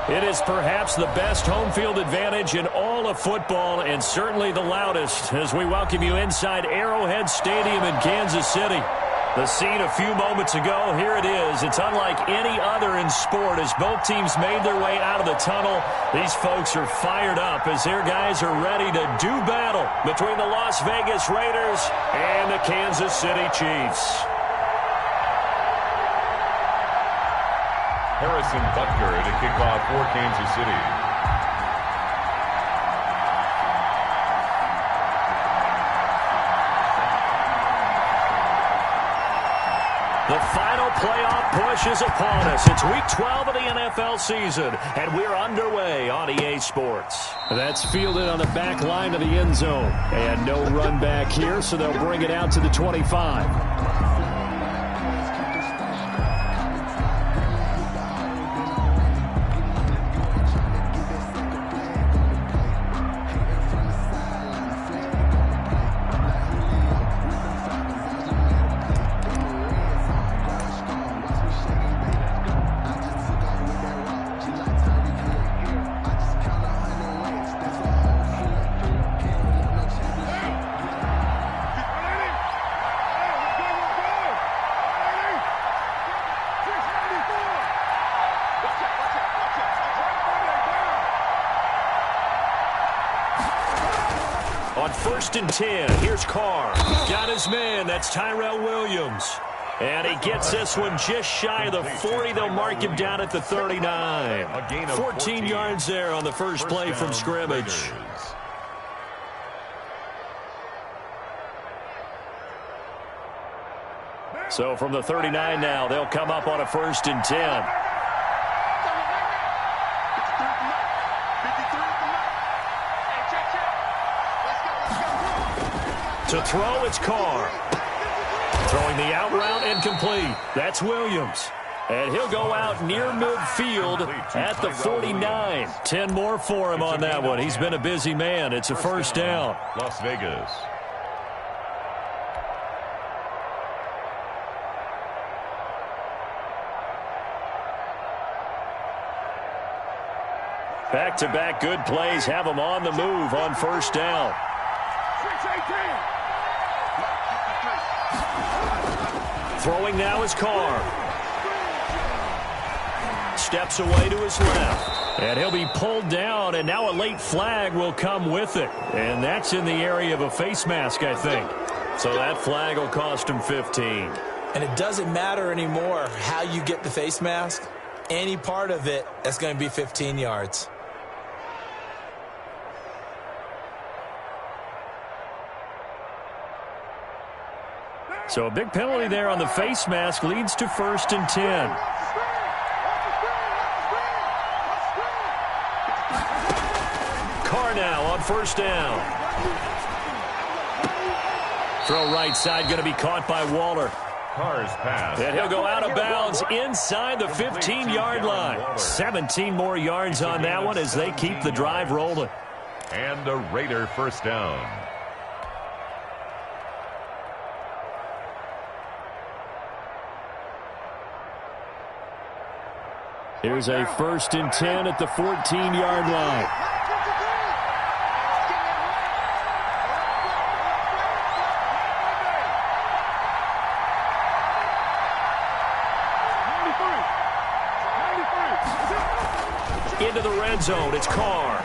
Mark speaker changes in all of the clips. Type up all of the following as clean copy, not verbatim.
Speaker 1: It is perhaps the best home field advantage in all of football and certainly the loudest as we welcome you inside Arrowhead Stadium in Kansas City. The scene a few moments ago, here it is. It's unlike any other in sport as both teams made their way out of the tunnel. These folks are fired up as their guys are ready to do battle between the Las Vegas Raiders and the Kansas City Chiefs.
Speaker 2: Harrison Butker to kick off for Kansas City.
Speaker 1: The final playoff push is upon us. It's Week 12 of the NFL season, and we're underway on EA Sports. That's fielded on the back line of the end zone. And no run back here, so they'll bring it out to the 25. On 1st and 10, here's Carr. Got his man. That's Tyrell Williams. And he gets this one just shy of the 40. They'll mark him down at the 39. 14 yards there on the first play from scrimmage. So from the 39 now, they'll come up on a 1st and 10. To throw, it's Carr. Throwing the out route incomplete. That's Williams. And he'll go out near midfield at the 49. 10 more for him on that one. He's been a busy man. It's a first down.
Speaker 2: Las Vegas.
Speaker 1: Back-to-back good plays have him on the move on first down. Throwing now is Carr. Steps away to his left. And he'll be pulled down, and now a late flag will come with it. And that's in the area of a face mask, I think. So that flag will cost him 15.
Speaker 3: And it doesn't matter anymore how you get the face mask. Any part of it, that's going to be 15 yards.
Speaker 1: So a big penalty there on the face mask leads to 1st and 10. Carr now on first down. Throw right side going to be caught by Waller.
Speaker 2: Carr's pass.
Speaker 1: And he'll go out of bounds inside the 15-yard line. 17 more yards on that one as they keep the drive rolling.
Speaker 2: And a Raider first down.
Speaker 1: Here's a 1st and 10 at the 14-yard line. Into the red zone, it's Carr.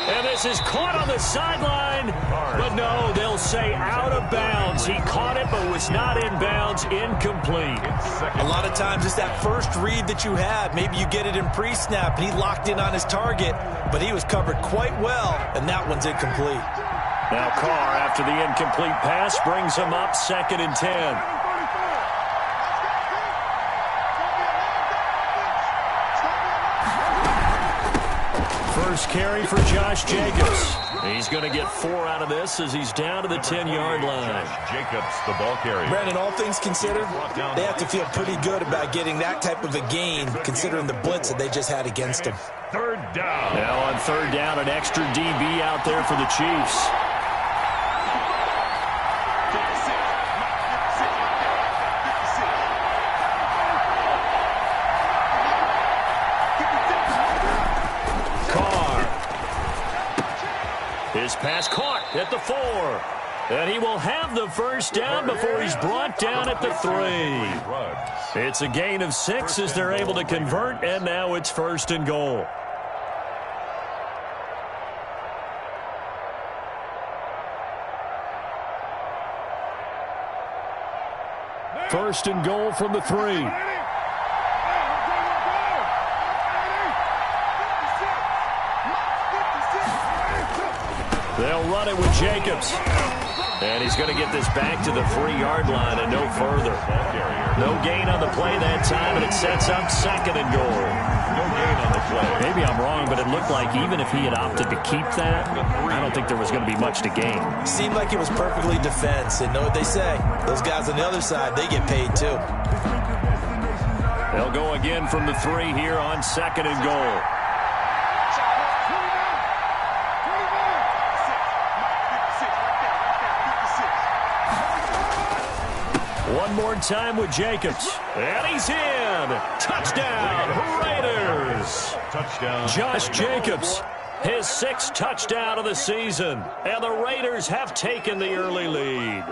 Speaker 1: And this is caught on the sideline, but no, they'll say out of bounds. He caught it, but was not in bounds, incomplete.
Speaker 3: A lot of times it's that first read that you had. Maybe you get it in pre-snap, and he locked in on his target, but he was covered quite well, and that one's incomplete.
Speaker 1: Now Carr, after the incomplete pass, brings him up 2nd and 10. First carry for Josh Jacobs. He's going to get 4 out of this as he's down to the 10-yard line.
Speaker 2: Josh Jacobs, the ball carrier.
Speaker 3: Brandon, all things considered, they have to feel pretty good about getting that type of a gain, considering the blitz that they just had against him.
Speaker 2: 3rd down.
Speaker 1: Now on 3rd down, an extra DB out there for the Chiefs. This pass caught at the 4. And he will have the first down before he's brought down at the 3. It's a gain of 6 as they're able to convert, and now it's 1st and goal. First and goal from the 3. They'll run it with Jacobs. And he's going to get this back to the 3-yard line and no further. No gain on the play that time, and it sets up 2nd and goal.
Speaker 2: No gain on the play.
Speaker 1: Maybe I'm wrong, but it looked like even if he had opted to keep that, I don't think there was going to be much to gain.
Speaker 3: Seemed like it was perfectly defense, and know what they say. Those guys on the other side, they get paid too.
Speaker 1: They'll go again from the 3 here on 2nd and goal. One more time with Jacobs. And he's in. Touchdown, Raiders.
Speaker 2: Touchdown.
Speaker 1: Josh Jacobs, his 6th touchdown of the season. And the Raiders have taken the early lead.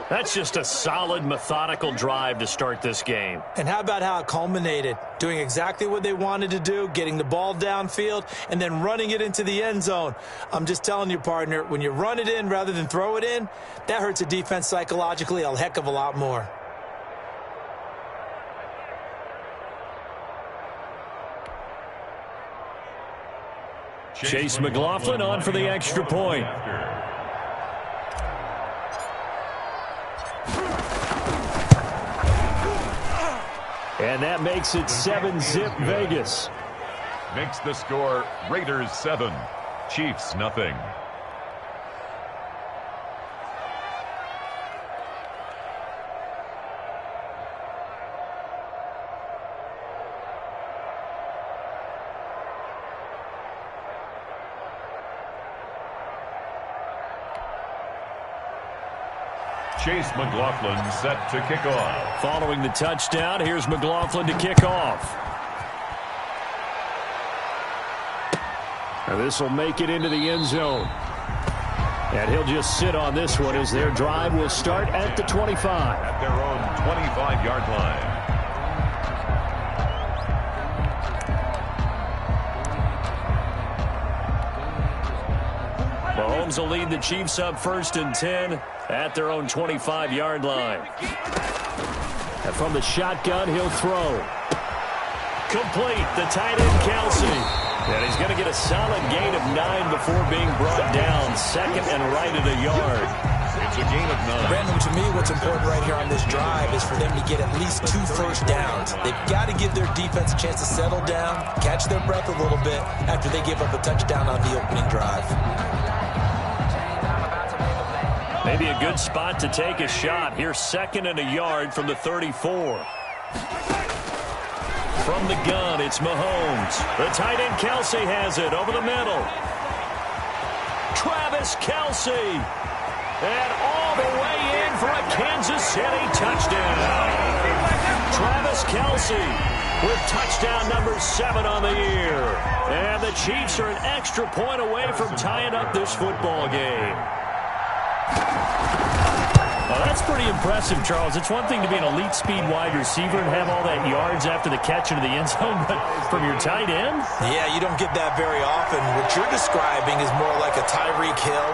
Speaker 1: That's just a solid, methodical drive to start this game.
Speaker 3: And how about how it culminated? Doing exactly what they wanted to do, getting the ball downfield, and then running it into the end zone. I'm just telling you, partner, when you run it in rather than throw it in, that hurts a defense psychologically a heck of a lot more.
Speaker 1: Chase McLaughlin on for the extra point. And that makes it 7-zip Vegas.
Speaker 2: Makes the score Raiders 7, Chiefs nothing. Chase McLaughlin set to kick off.
Speaker 1: Following the touchdown, here's McLaughlin to kick off. And this will make it into the end zone. And he'll just sit on this one as their drive will start at the 25.
Speaker 2: At their own 25-yard line.
Speaker 1: Mahomes will lead the Chiefs up 1st and 10 at their own 25-yard line. And from the shotgun, he'll throw. Complete, the tight end, Kelsey. And he's going to get a solid gain of 9 before being brought down. 2nd and right at a yard.
Speaker 2: It's a gain of 9.
Speaker 3: Brandon, to me, what's important right here on this drive is for them to get at least 2 first downs. They've got to give their defense a chance to settle down, catch their breath a little bit after they give up a touchdown on the opening drive.
Speaker 1: Maybe a good spot to take a shot. Here's 2nd and a yard from the 34. From the gun, it's Mahomes. The tight end, Kelsey, has it over the middle. Travis Kelsey. And all the way in for a Kansas City touchdown. Travis Kelsey with touchdown number 7 on the year. And the Chiefs are an extra point away from tying up this football game. That's pretty impressive, Charles. It's one thing to be an elite speed wide receiver and have all that yards after the catch into the end zone, but from your tight end?
Speaker 3: Yeah, you don't get that very often. What you're describing is more like a Tyreek Hill,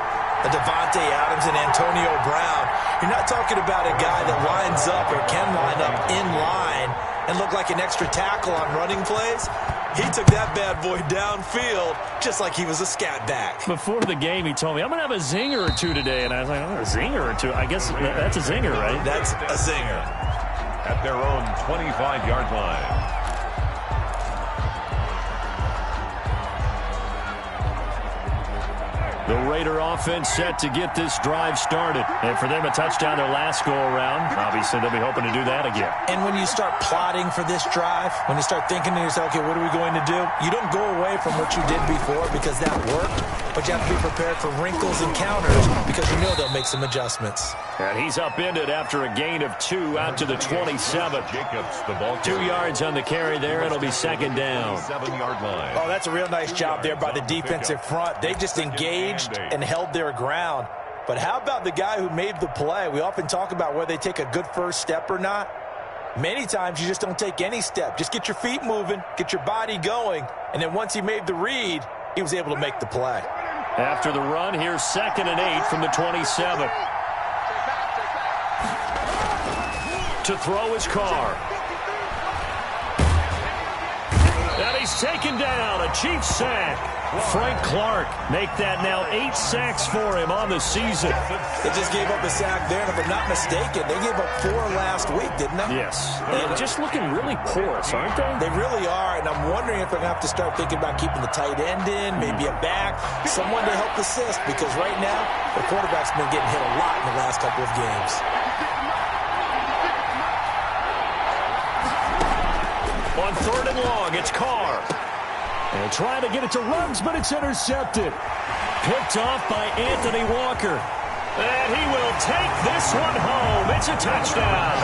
Speaker 3: a Devontae Adams, and Antonio Brown. You're not talking about a guy that lines up or can line up in line and look like an extra tackle on running plays. He took that bad boy downfield just like he was a scat back.
Speaker 1: Before the game, he told me, I'm going to have a zinger or two today. And I was like, oh, a zinger or two? I guess that's a zinger, right?
Speaker 3: That's a zinger.
Speaker 2: At their own 25-yard line.
Speaker 1: The Raider offense set to get this drive started. And for them, a touchdown their last go-around. Obviously, they'll be hoping to do that again. And
Speaker 3: when you start plotting for this drive, when you start thinking to yourself, okay, what are we going to do? You don't go away from what you did before because that worked, but you have to be prepared for wrinkles and counters because you know they'll make some adjustments.
Speaker 1: And he's upended after a gain of 2 out to the 27.
Speaker 2: Jacobs, the ball
Speaker 1: 2 yards on the carry there. It'll be 2nd down.
Speaker 2: 7-yard line.
Speaker 3: Oh, that's a real nice job there by the defensive front. They just engaged engaged and held their ground. But how about the guy who made the play? We often talk about whether they take a good first step or not. Many times you just don't take any step. Just get your feet moving, get your body going, and then once he made the read, he was able to make the play.
Speaker 1: After the run, here's 2nd and 8 from the 27. To throw his Carr. And he's taken down. A Chiefs sack. Frank Clark make that now 8 sacks for him on the season.
Speaker 3: They just gave up a sack there, and if I'm not mistaken, they gave up 4 last week, didn't they?
Speaker 1: Yes. And just looking really porous, aren't they?
Speaker 3: They really are, and I'm wondering if they're going to have to start thinking about keeping the tight end in, maybe a back, someone to help assist, because right now, the quarterback's been getting hit a lot in the last couple of games.
Speaker 1: On 3rd and long, it's Carr. And trying to get it to Ruggs, but it's intercepted. Picked off by Anthony Walker. And he will take this one home. It's a touchdown.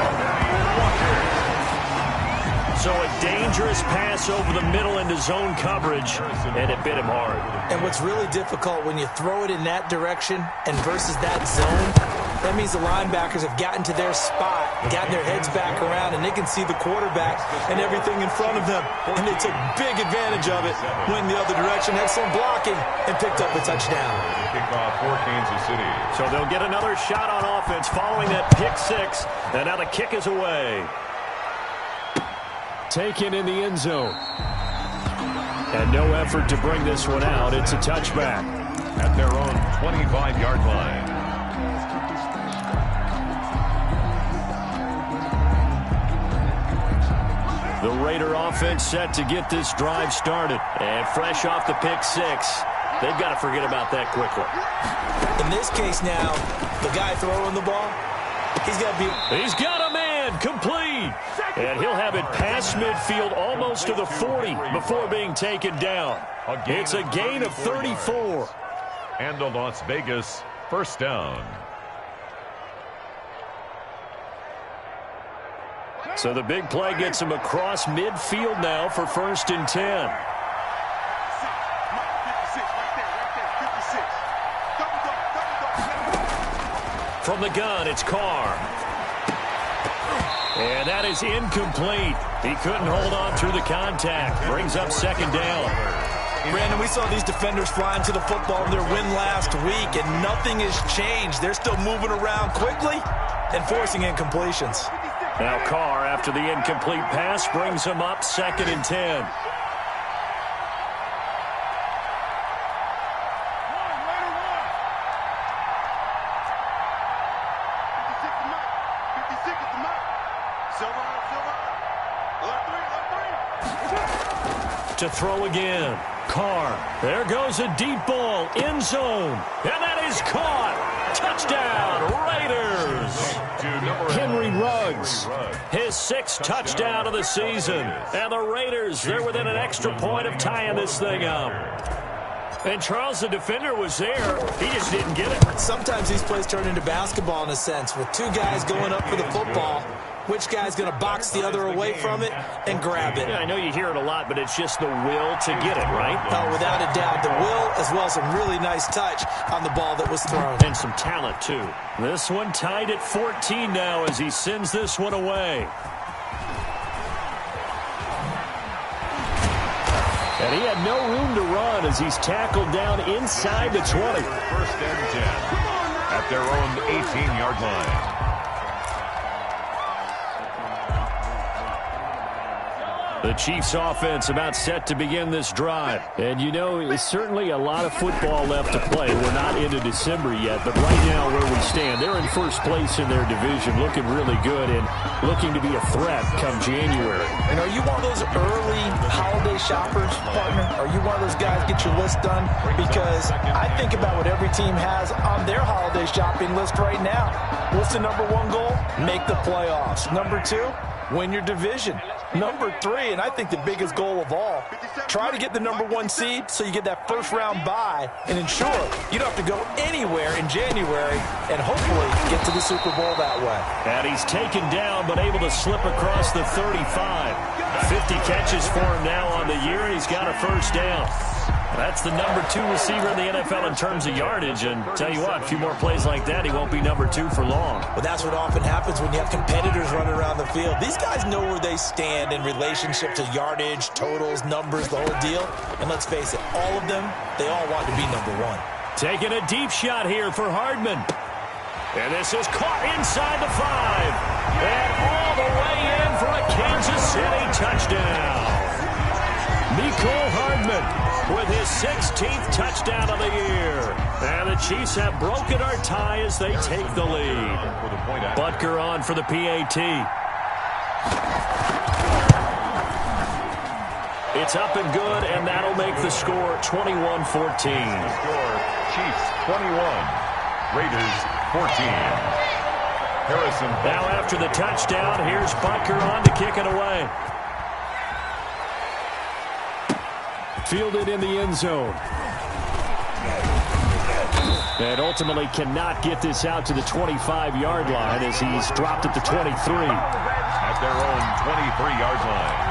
Speaker 1: So a dangerous pass over the middle into zone coverage, and it bit him hard.
Speaker 3: And what's really difficult when you throw it in that direction and versus that zone, that means the linebackers have gotten to their spot, gotten their heads back around, and they can see the quarterback and everything in front of them. And they took big advantage of it, went the other direction, excellent blocking, and picked up the touchdown.
Speaker 2: Kickoff for Kansas City.
Speaker 1: So they'll get another shot on offense following that pick 6, and now the kick is away. Taken in the end zone. And no effort to bring this one out. It's a touchback.
Speaker 2: At their own 25-yard line.
Speaker 1: The Raider offense set to get this drive started. And fresh off the pick 6, they've got to forget about that quickly.
Speaker 3: In this case now, the guy throwing the ball, he's got a man complete. And he'll have it past midfield almost to the 40 before being taken down. It's a gain of 34.
Speaker 2: And a Las Vegas first down.
Speaker 1: So the big play gets him across midfield now for 1st and 10. From the gun, it's Carr. And that is incomplete. He couldn't hold on through the contact. Brings up 2nd down.
Speaker 3: Brandon, we saw these defenders flying to the football in their win last week, and nothing has changed. They're still moving around quickly and forcing incompletions.
Speaker 1: Now Carr, after the incomplete pass, brings him up 2nd and 10. To throw again. Carr. There goes a deep ball. End zone. And that is caught. Touchdown, Raiders. Henry Ruggs. His 6th touchdown of the season. And the Raiders, they're within an extra point of tying this thing up. And Charles, the defender, was there. He just didn't get it.
Speaker 3: Sometimes these plays turn into basketball in a sense, with 2 guys going up for the football. Which guy's going to box the other away from it and grab it?
Speaker 1: Yeah, I know you hear it a lot, but it's just the will to get it, right?
Speaker 3: Oh, without a doubt. The will, as well as some really nice touch on the ball that was thrown.
Speaker 1: And some talent, too. This one tied at 14 now as he sends this one away. And he had no room to run as he's tackled down inside the 20.
Speaker 2: 1st and 10. At their own 18-yard line.
Speaker 1: The Chiefs offense about set to begin this drive. And you know, it's certainly a lot of football left to play. We're not into December yet, but right now where we stand, they're in 1st place in their division, looking really good and looking to be a threat come January.
Speaker 3: And are you one of those early holiday shoppers, partner? Are you one of those guys get your list done? Because I think about what every team has on their holiday shopping list right now. What's the number 1 goal? Make the playoffs. Number 2, win your division. Number 3, and I think the biggest goal of all, try to get the number 1 seed so you get that first-round bye and ensure you don't have to go anywhere in January and hopefully get to the Super Bowl that way.
Speaker 1: And he's taken down but able to slip across the 35. 50 catches for him now on the year, and he's got a 1st down. That's the number 2 receiver in the NFL in terms of yardage. And tell you what, a few more plays like that, he won't be number 2 for long.
Speaker 3: Well, that's what often happens when you have competitors running around the field. These guys know where they stand in relationship to yardage, totals, numbers, the whole deal. And let's face it, all of them, they all want to be number 1.
Speaker 1: Taking a deep shot here for Hardman. And this is caught inside the 5. And all the way in for a Kansas City touchdown. Mecole Hardman with his 16th touchdown of the year. And the Chiefs have broken our tie as they take the lead. Butker on for the PAT. It's up and good, and that'll make the score 21-14.
Speaker 2: Score, Chiefs 21, Raiders 14. Harrison.
Speaker 1: Now after the touchdown, here's Butker on to kick it away. Fielded in the end zone. And ultimately cannot get this out to the 25-yard line as he's dropped at the 23.
Speaker 2: At their own 23-yard line.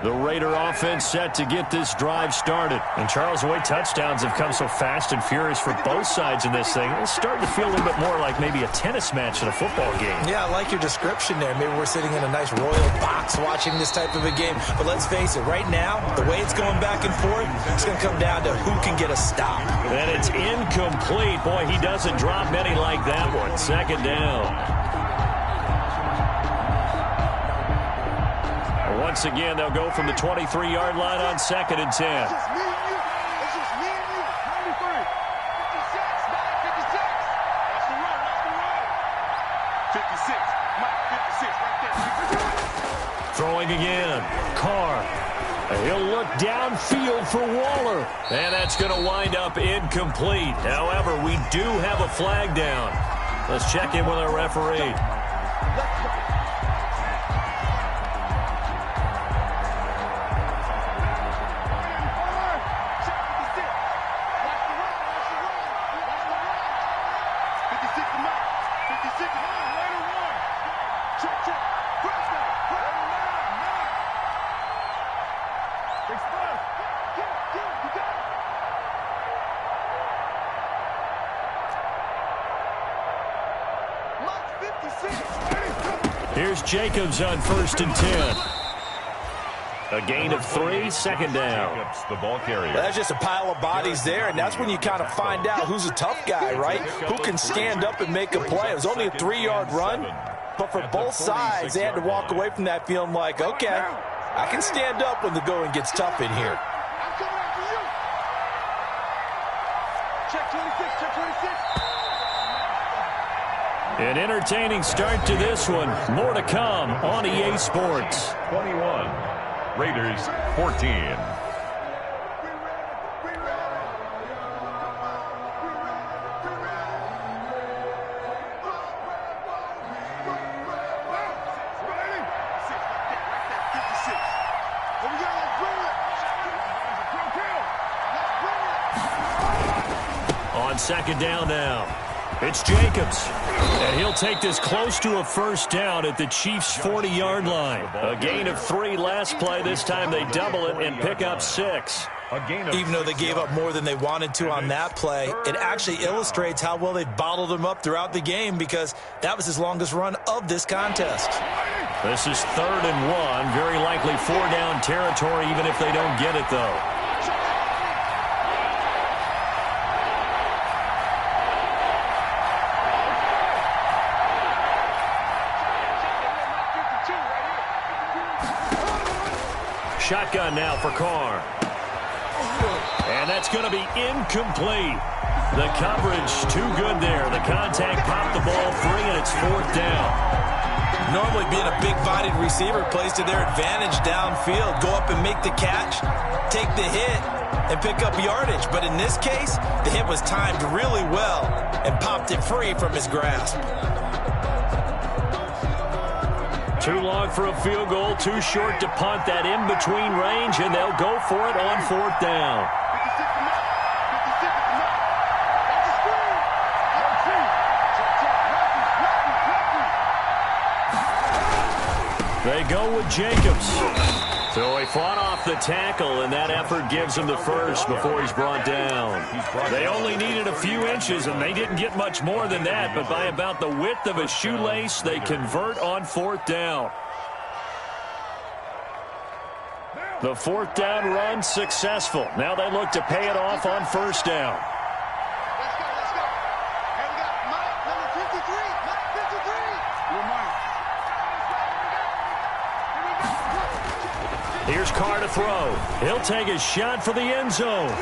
Speaker 1: The Raider offense set to get this drive started. And Charles, the way touchdowns have come so fast and furious for both sides in this thing, it's starting to feel a little bit more like maybe a tennis match in a football game.
Speaker 3: Yeah, I like your description there. Maybe we're sitting in a nice royal box watching this type of a game. But let's face it, right now, the way it's going back and forth, it's going to come down to who can get a stop.
Speaker 1: And it's incomplete. Boy, he doesn't drop many like that one. Second down. Once again, they'll go from the 23-yard line on 2nd and 10.
Speaker 4: It's just me and you. It's just me and you. 93. 56. Mike, 56. That's the run. That's the run. 56. Mike, 56 right there.
Speaker 1: Throwing again. Carr. He'll look downfield for Waller. And that's going to wind up incomplete. However, we do have a flag down. Let's check in with our referee. Here's Jacobs on 1st and 10. A gain of 3, second down.
Speaker 2: Jacobs, the ball carrier.
Speaker 3: Well, that's just a pile of bodies there, and that's when you kind of find out who's a tough guy, right? Who can stand up and make a play. It was only a 3-yard run, but for both sides, they had to walk away from that feeling like, okay, I can stand up when the going gets tough in here.
Speaker 4: I'm coming after you. Check 26, check 26.
Speaker 1: An entertaining start to this one. More to come on EA Sports.
Speaker 2: 21, Raiders 14.
Speaker 1: On 2nd down now. It's Jacobs. And he'll take this close to a first down at the Chiefs' 40-yard line. A gain of 3 last play. This time they double it and pick up 6.
Speaker 3: Even though they gave up more than they wanted to on that play, it actually illustrates how well they bottled them up throughout the game because that was his longest run of this contest.
Speaker 1: This is 3rd and 1. Very likely 4-down territory even if they don't get it, though. Shotgun now for Carr. And that's going to be incomplete. The coverage too good there. The contact popped the ball free, and it's 4th down.
Speaker 3: Normally being a big-bodied receiver plays to their advantage downfield. Go up and make the catch, take the hit, and pick up yardage. But in this case, the hit was timed really well and popped it free from his grasp.
Speaker 1: Too long for a field goal, too short to punt. That in-between range, and they'll go for it on 4th down.
Speaker 4: 56 to Mike. 56 to Mike.
Speaker 1: They go with Jacobs. So he fought off the tackle, and that effort gives him the first before he's brought down. They only needed a few inches, and they didn't get much more than that, but by about the width of a shoelace, they convert on 4th down. The 4th down run successful. Now they look to pay it off on 1st down.
Speaker 4: Let's go. Hey, we got Mike, number 53. Mike 53. You're Mike.
Speaker 1: Here's Carr to throw. He'll take a shot for the end zone.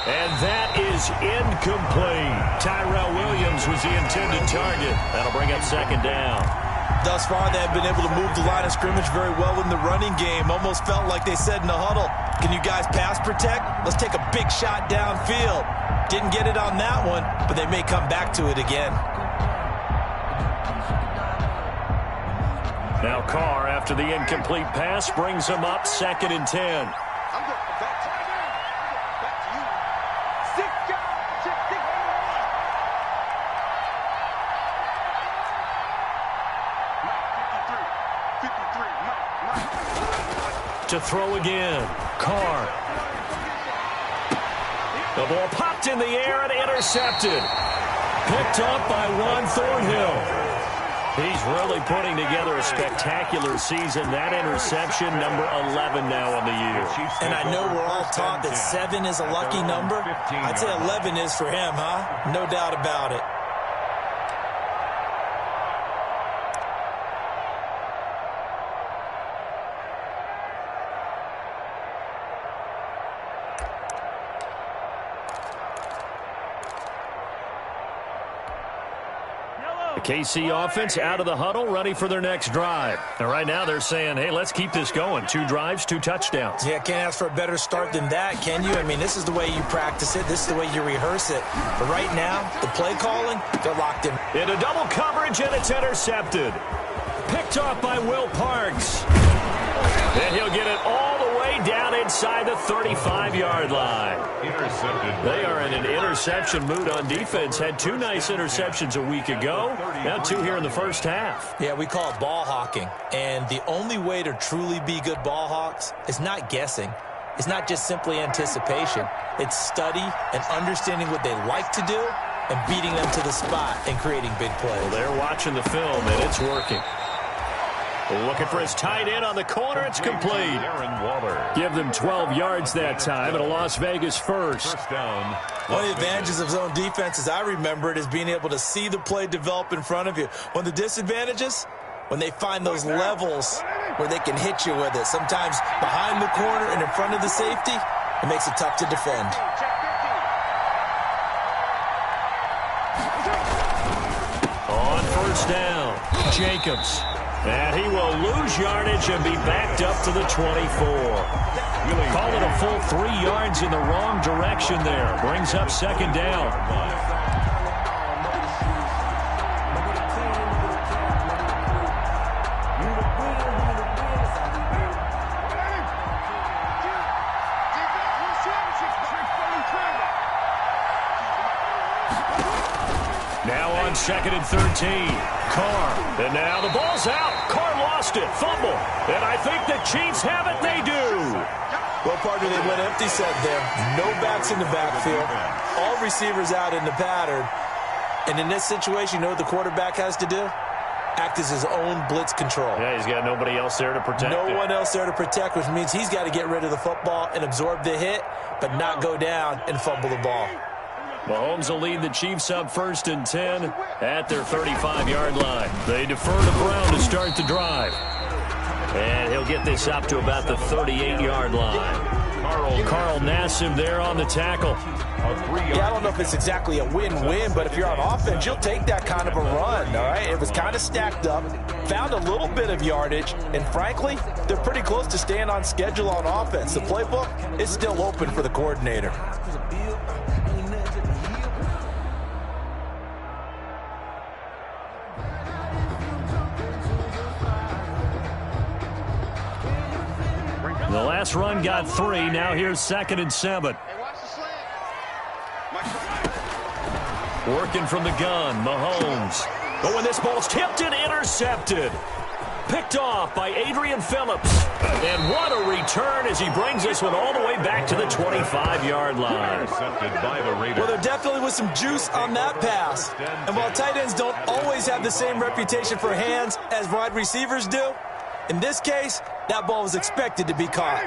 Speaker 1: And that is incomplete. Tyrell Williams was the intended target. That'll bring up 2nd down.
Speaker 3: Thus far, they have been able to move the line of scrimmage very well in the running game. Almost felt like they said in the huddle, can you guys pass protect? Let's take a big shot downfield. Didn't get it on that one, but they may come back to it again.
Speaker 1: Now Carr, after the incomplete pass, brings him up 2nd and 10.
Speaker 4: I'm going back to you. Back to you. 6 guys. 6 on the line. Mike 53. 53. Mike.
Speaker 1: To throw again. Carr. The ball popped in the air and intercepted. Picked up by Juan Thornhill. He's really putting together a spectacular season. That interception, number 11 now on the year.
Speaker 3: And I know we're all taught that 7 is a lucky number. I'd say 11 is for him, huh? No doubt about it.
Speaker 1: The KC offense out of the huddle, ready for their next drive. And right now they're saying, hey, let's keep this going. 2 drives, 2 touchdowns.
Speaker 3: Yeah, can't ask for a better start than that, can you? I mean, this is the way you practice it. This is the way you rehearse it. But right now, the play calling, they're locked in.
Speaker 1: Into double coverage, and it's intercepted. Picked off by Will Parks. And he'll get it all the way down inside the 35-yard line.
Speaker 2: Intercepted.
Speaker 1: They are in an interception mood on defense. Had 2 nice interceptions a week ago. Now 2 here in the first half.
Speaker 3: Yeah, we call it ball hawking. And the only way to truly be good ball hawks is not guessing. It's not just simply anticipation. It's study and understanding what they like to do and beating them to the spot and creating big plays.
Speaker 1: Well, they're watching the film, and it's working. Looking for his tight end on the corner. It's complete.
Speaker 2: Aaron Waller.
Speaker 1: Give them 12 yards that time and a Las Vegas first.
Speaker 2: First down.
Speaker 3: One of the advantages of zone defense, as I remember it, is being able to see the play develop in front of you. One of the disadvantages, when they find those levels where they can hit you with it. Sometimes behind the corner and in front of the safety, it makes it tough to defend.
Speaker 1: On first down, Jacobs. And he will lose yardage and be backed up to the 24. Call it a full 3 yards in the wrong direction there. Brings up 2nd down. Now on 2nd and 13. Carr. And now the ball's out. Carr lost it. Fumble. And I think the Chiefs have it. They do.
Speaker 3: Well, partner, they went empty set there. No backs in the backfield. All receivers out in the pattern. And in this situation, you know what the quarterback has to do? Act as his own blitz control.
Speaker 1: Yeah, he's got nobody else there to protect
Speaker 3: No
Speaker 1: it.
Speaker 3: one else there to protect, which means he's got to get rid of the football and absorb the hit, but not go down and fumble the ball.
Speaker 1: Mahomes will lead the Chiefs up 1st and 10 at their 35-yard line. They defer to Brown to start the drive. And he'll get this up to about the 38-yard line. Carl Nassib there on the tackle.
Speaker 3: Yeah, I don't know if it's exactly a win-win, but if you're on offense, you'll take that kind of a run, all right? It was kind of stacked up, found a little bit of yardage, and frankly, they're pretty close to staying on schedule on offense. The playbook is still open for the coordinator.
Speaker 1: The last run got 3. Now here's 2nd and 7. Working from the gun, Mahomes. Oh, and this ball's tipped and intercepted. Picked off by Adrian Phillips. And what a return as he brings this one all the way back to the 25-yard line.
Speaker 2: Intercepted by the Raiders.
Speaker 3: Well, there definitely was some juice on that pass. And while tight ends don't always have the same reputation for hands as wide receivers do, in this case, that ball was expected to be caught.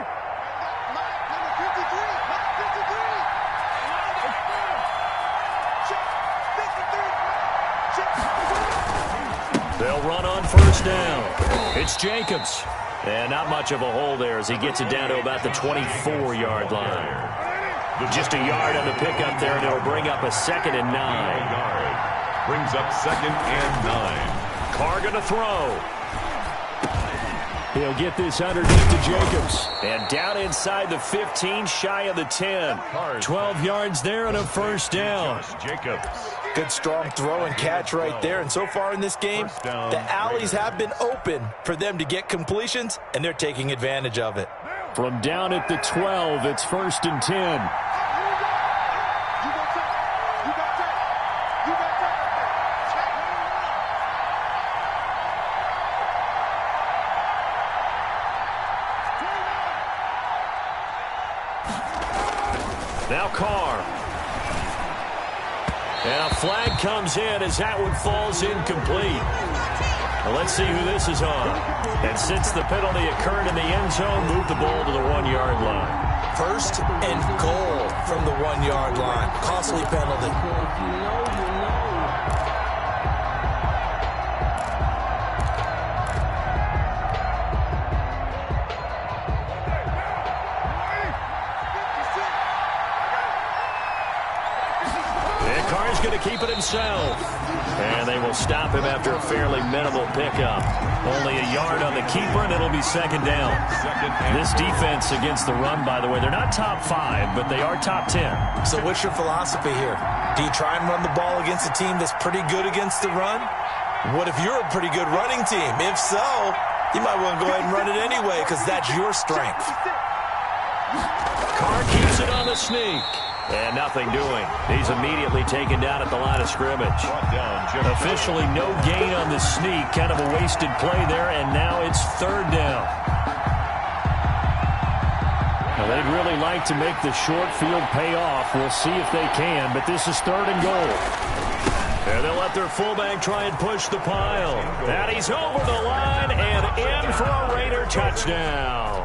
Speaker 1: They'll run on first down. It's Jacobs. And not much of a hole there as he gets it down to about the 24-yard line. Just a yard on the pickup there, and it'll bring up a 2nd and 9.
Speaker 2: Brings up 2nd and 9.
Speaker 1: Carr going to throw. He'll get this underneath to Jacobs. And down inside the 15, shy of the 10. 12 yards there and a first down.
Speaker 2: Jacobs.
Speaker 3: Good strong throw and catch right there. And so far in this game, the alleys have been open for them to get completions, and they're taking advantage of it.
Speaker 1: From down at the 12, it's 1st and 10. Now Carr. And a flag comes in as that one falls incomplete. Well, let's see who this is on. And since the penalty occurred in the end zone, move the ball to the 1-yard line.
Speaker 3: 1st and goal from the 1-yard line. Costly penalty.
Speaker 1: Going to keep it himself. And they will stop him after a fairly minimal pickup. Only a yard on the keeper, and it'll be 2nd down. This defense against the run, by the way, they're not top 5, but they are top 10.
Speaker 3: So what's your philosophy here? Do you try and run the ball against a team that's pretty good against the run? What if you're a pretty good running team? If so, you might want to go ahead and run it anyway because that's your strength.
Speaker 1: Carr keeps it on the sneak. And nothing doing. He's immediately taken down at the line of scrimmage. Officially no gain on the sneak. Kind of a wasted play there, and now it's 3rd down. Now they'd really like to make the short field pay off. We'll see if they can, but this is 3rd and goal. And they'll let their fullback try and push the pile. And he's over the line and in for a Raider touchdown.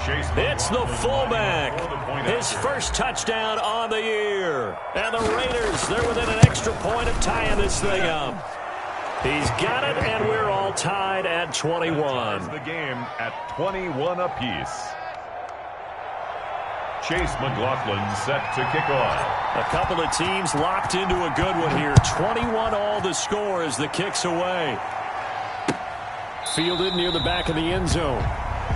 Speaker 1: It's the fullback. His first touchdown on the year. And the Raiders, they're within an extra point of tying this thing up. He's got it, and we're all tied at 21.
Speaker 2: The game at 21 apiece. Chase McLaughlin set to kick off.
Speaker 1: A couple of teams locked into a good one here. 21 all the score as the kick's away. Fielded near the back of the end zone.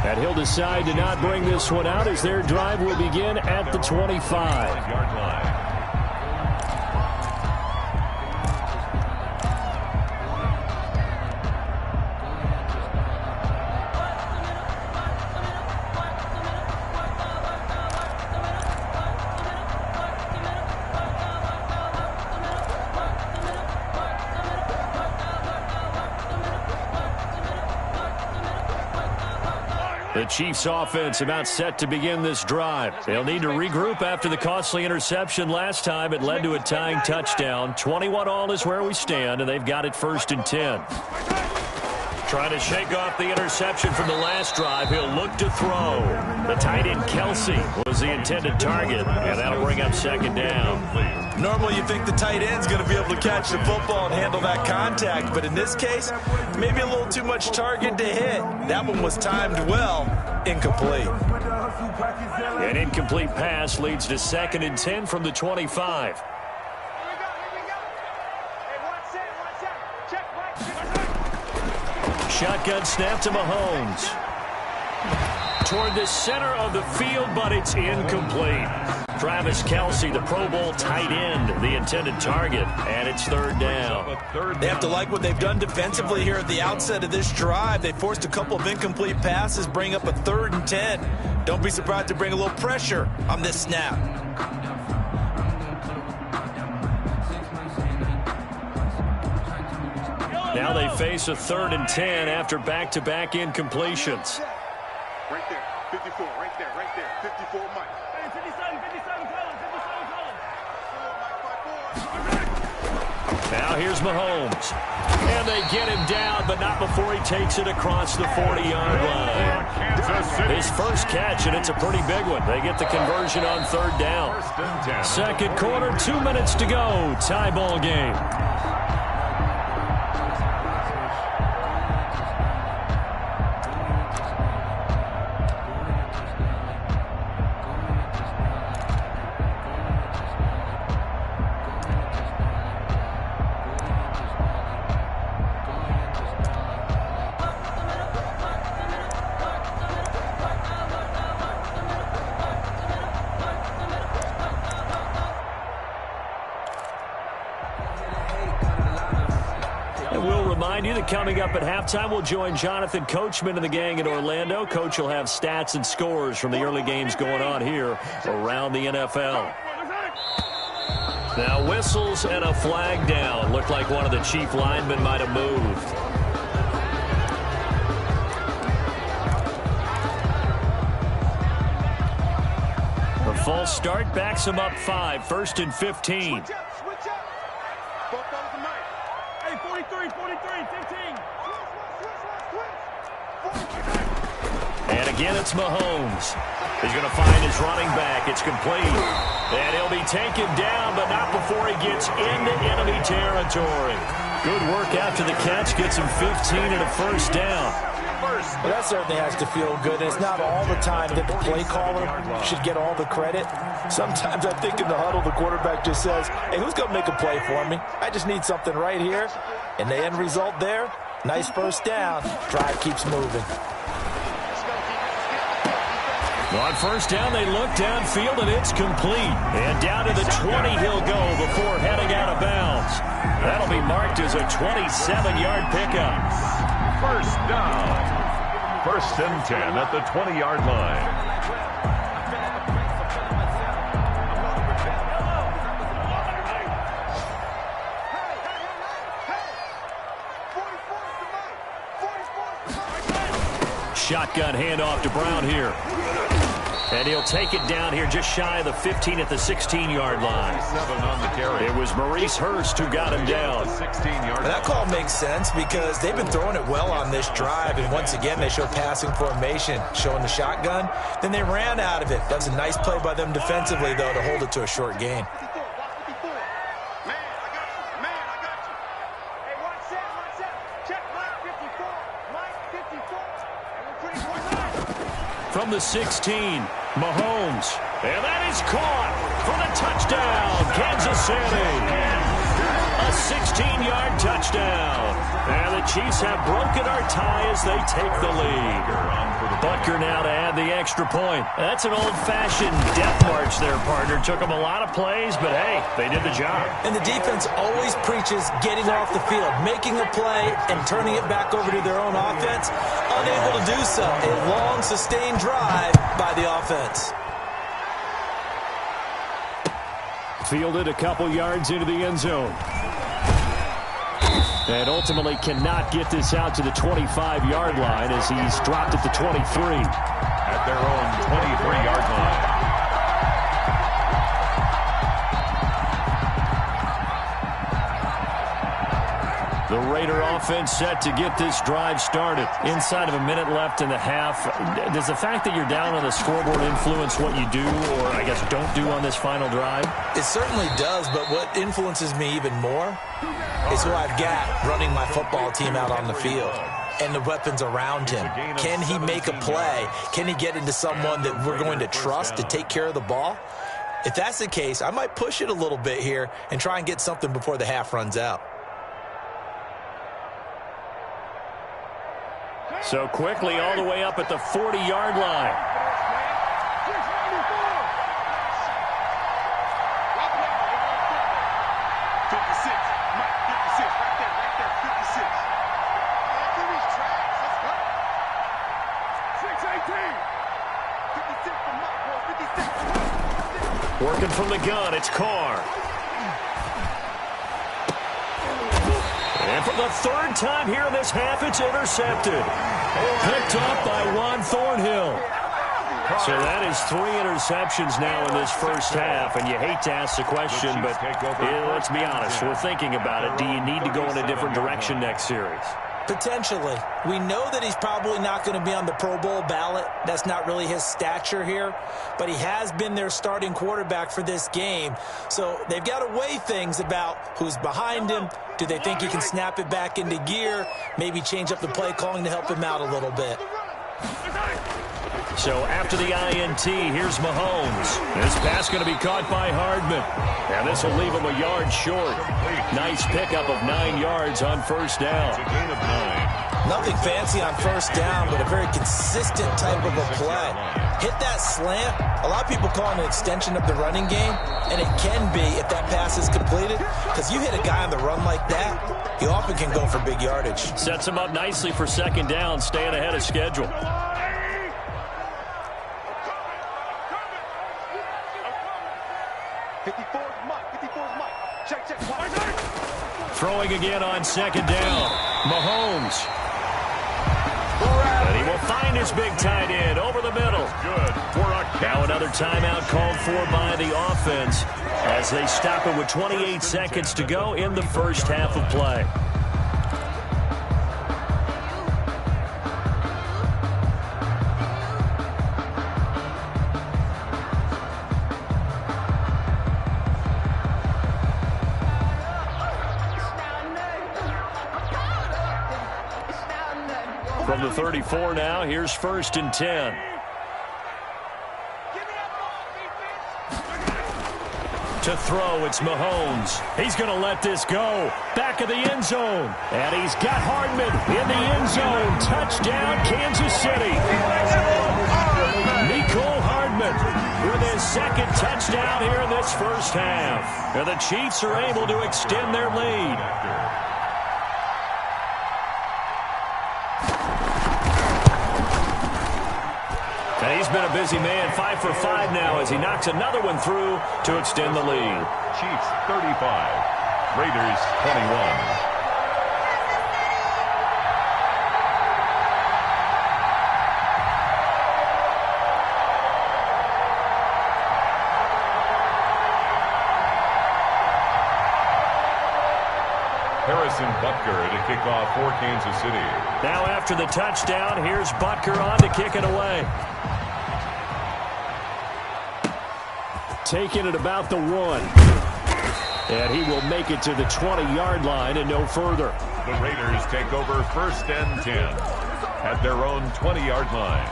Speaker 1: And he'll decide to not bring this one out as their drive will begin at the 25-yard line. The Chiefs offense about set to begin this drive. They'll need to regroup after the costly interception last time. It led to a tying touchdown. 21 all is where we stand, and they've got it 1st and 10. Trying to shake off the interception from the last drive. He'll look to throw. The tight end Kelsey was the intended target, and that'll bring up 2nd down.
Speaker 3: Normally you think the tight end's going to be able to catch the football and handle that contact, but in this case, maybe a little too much target to hit. That one was timed well. Incomplete.
Speaker 1: An incomplete pass leads to 2nd and 10 from the 25. Shotgun snap to Mahomes. Toward the center of the field, but it's incomplete. Travis Kelsey, the Pro Bowl tight end, the intended target, and it's 3rd down.
Speaker 3: They have to like what they've done defensively here at the outset of this drive. They forced a couple of incomplete passes, bring up a 3rd and 10. Don't be surprised to bring a little pressure on this snap.
Speaker 1: Now they face a 3rd and 10 after back-to-back incompletions.
Speaker 4: Right there, 54, right there, 54, Mike. Hey, 57, Colin, 57, Colin.
Speaker 1: Now here's Mahomes. And they get him down, but not before he takes it across the 40-yard line. His first catch, and it's a pretty big one. They get the conversion on 3rd down. Second quarter, 2 minutes to go. Tie ball game. Coming up at halftime, we'll join Jonathan Coachman and the gang in Orlando. Coach will have stats and scores from the early games going on here around the NFL. Now whistles and a flag down. Looked like one of the chief linemen might have moved. The false start backs him up 5, 1st and 15.
Speaker 4: Switch up. Both those are Mike. Hey, 43, 15.
Speaker 1: And again, it's Mahomes. He's going to find his running back. It's complete. And he'll be taken down, but not before he gets into enemy territory. Good work after the catch. Gets him 15 and a first down.
Speaker 3: Well, that certainly has to feel good. And it's not all the time that the play caller should get all the credit. Sometimes I think in the huddle, the quarterback just says, hey, who's going to make a play for me? I just need something right here. And the end result there, nice first down. Drive keeps moving.
Speaker 1: On first down, they look downfield, and it's complete. And down to the 20 he'll go before heading out of bounds. That'll be marked as a 27-yard pickup.
Speaker 2: First down. 1st and 10 at the 20-yard line.
Speaker 1: Shotgun handoff to Brown here. And he'll take it down here just shy of the 15 at the 16-yard line. It was Maurice Hurst who got him down.
Speaker 3: That call makes sense because they've been throwing it well on this drive, and once again they show passing formation, showing the shotgun. Then they ran out of it. That was a nice play by them defensively, though, to hold it to a short gain.
Speaker 1: From the 16, Mahomes. And that is caught for the touchdown, Kansas City. A 16-yard touchdown. And the Chiefs have broken our tie as they take the lead. Butker now to add the extra point. That's an old-fashioned death march there, partner. Took them a lot of plays, but hey, they did the job.
Speaker 3: And the defense always preaches getting off the field, making a play, and turning it back over to their own offense. Unable to do so. A long, sustained drive by the offense.
Speaker 1: Fielded a couple yards into the end zone. And ultimately cannot get this out to the 25-yard line as he's dropped at the 23.
Speaker 2: At their own 23-yard line.
Speaker 1: The Raider offense set to get this drive started. Inside of a minute left in the half. Does the fact that you're down on the scoreboard influence what you do, or I guess don't do on this final drive?
Speaker 3: It certainly does, but what influences me even more is who I've got running my football team out on the field and the weapons around him. Can he make a play? Can he get into someone that we're going to trust to take care of the ball? If that's the case, I might push it a little bit here and try and get something before the half runs out.
Speaker 1: So quickly all the way up at the 40-yard line. Working from the gun, it's Carr. And for the third time here in this half, it's intercepted. Picked off by Juan Thornhill. So that is 3 interceptions now in this first half, and you hate to ask the question, but let's be honest, we're thinking about it. Do you need to go in a different direction next series?
Speaker 3: Potentially. We know that he's probably not going to be on the Pro Bowl ballot. That's not really his stature here, but he has been their starting quarterback for this game. So they've got to weigh things about who's behind him. Do they think he can snap it back into gear? Maybe change up the play calling to help him out a little bit.
Speaker 1: So after the INT, here's Mahomes. This pass going to be caught by Hardman. And this will leave him a yard short. Nice pickup of 9 yards on first down.
Speaker 2: Gain of 9.
Speaker 3: Nothing fancy on first down, but a very consistent type of a play. Hit that slant. A lot of people call it an extension of the running game, and it can be if that pass is completed, because you hit a guy on the run like that, he often can go for big yardage.
Speaker 1: Sets him up nicely for second down, staying ahead of schedule. Throwing again on second down. Mahomes. And he will find his big tight end over the middle.
Speaker 2: Good for a
Speaker 1: Now another timeout called for by the offense as they stop it with 28 seconds to go in the first half of play. From the 34 now, here's 1st and 10. To throw, it's Mahomes. He's going to let this go. Back of the end zone. And he's got Hardman in the end zone. Touchdown, Kansas City. Mecole Hardman with his second touchdown here in this first half. And the Chiefs are able to extend their lead. And he's been a busy man, 5 for 5 now as he knocks another one through to extend the lead.
Speaker 2: Chiefs 35, Raiders 21. Harrison Butker to kick off for Kansas City.
Speaker 1: Now after the touchdown, here's Butker on to kick it away. Taking it about the 1. And he will make it to the 20-yard line and no further.
Speaker 2: The Raiders take over 1st and 10 at their own 20-yard line.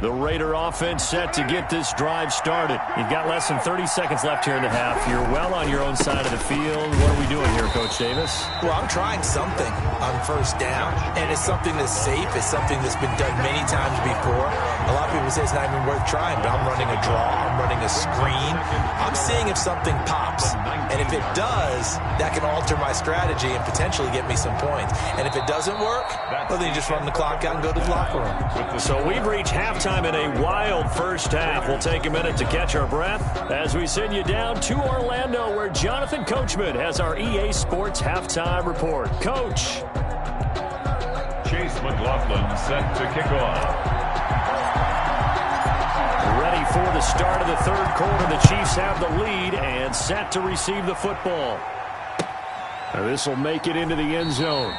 Speaker 1: The Raider offense set to get this drive started. You've got less than 30 seconds left here in the half. You're well on your own side of the field. What are we doing here, Coach Davis?
Speaker 3: Well, I'm trying something on first down, and it's something that's safe. It's something that's been done many times before. A lot of people say it's not even worth trying, but I'm running a draw. I'm running a screen. I'm seeing if something pops, and if it does, that can alter my strategy and potentially get me some points. And if it doesn't work, well, then you just run the clock out and go to the locker room.
Speaker 1: So we've reached halftime in a wild first half. We'll take a minute to catch our breath as we send you down to Orlando, where Jonathan Coachman has our EA Sports halftime report. Coach.
Speaker 2: Chase McLaughlin set to kick off.
Speaker 1: Ready for the start of the third quarter. The Chiefs have the lead and set to receive the football. This will make it into the end zone.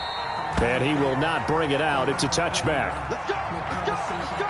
Speaker 1: And he will not bring it out. It's a touchback.
Speaker 4: Let's go. Let's go. Let's go.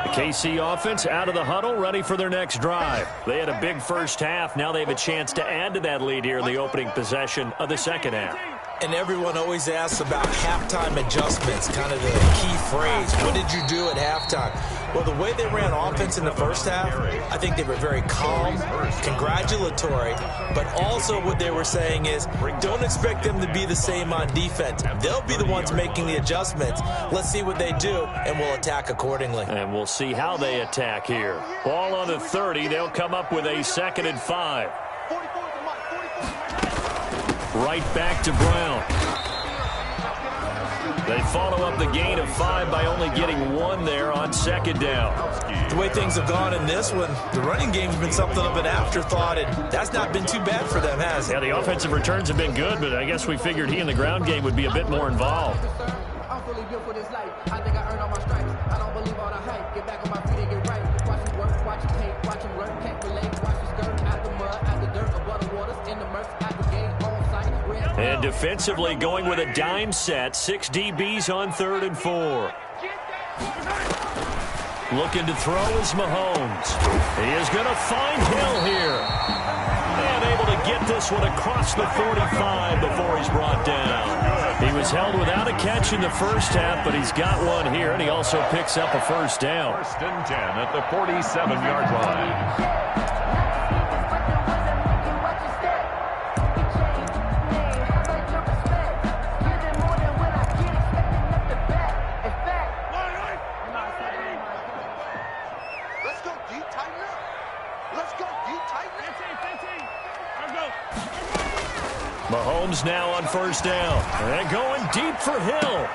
Speaker 1: The KC offense out of the huddle, ready for their next drive. They had a big first half. Now they have a chance to add to that lead here in the opening possession of the second half.
Speaker 3: And everyone always asks about halftime adjustments, kind of the key phrase. What did you do at halftime? Well, the way they ran offense in the first half, I think they were very calm, congratulatory, but also what they were saying is don't expect them to be the same on defense. They'll be the ones making the adjustments. Let's see what they do, and we'll attack accordingly.
Speaker 1: And we'll see how they attack here. Ball on the 30. They'll come up with a 2nd and 5.
Speaker 4: 44 to Mike.
Speaker 1: Right back to Brown. They follow up the gain of 5 by only getting 1 there on second down.
Speaker 3: The way things have gone in this one, the running game's been something of an afterthought, and that's not been too bad for them, has it?
Speaker 1: Yeah, the offensive returns have been good, but I guess we figured he in the ground game would be a bit more involved.
Speaker 5: I'm fully built for this life. I think I earned all my stripes. I don't believe all the hype. Get back on my feet and get right. Watch him work, watch him tape, watch him work, can't relate. Watch his skirt out the mud, out the dirt, above the waters, in the murks, out the gate, on site.
Speaker 1: And defensively going with a dime set. 6 DBs on 3rd and 4. Looking to throw is Mahomes. He is going to find Hill here. And able to get this one across the 45 before he's brought down. He was held without a catch in the first half, but he's got one here, and he also picks up a first down.
Speaker 2: 1st and 10 at the 47-yard line.
Speaker 1: Mahomes now on 1st down. And going deep for Hill.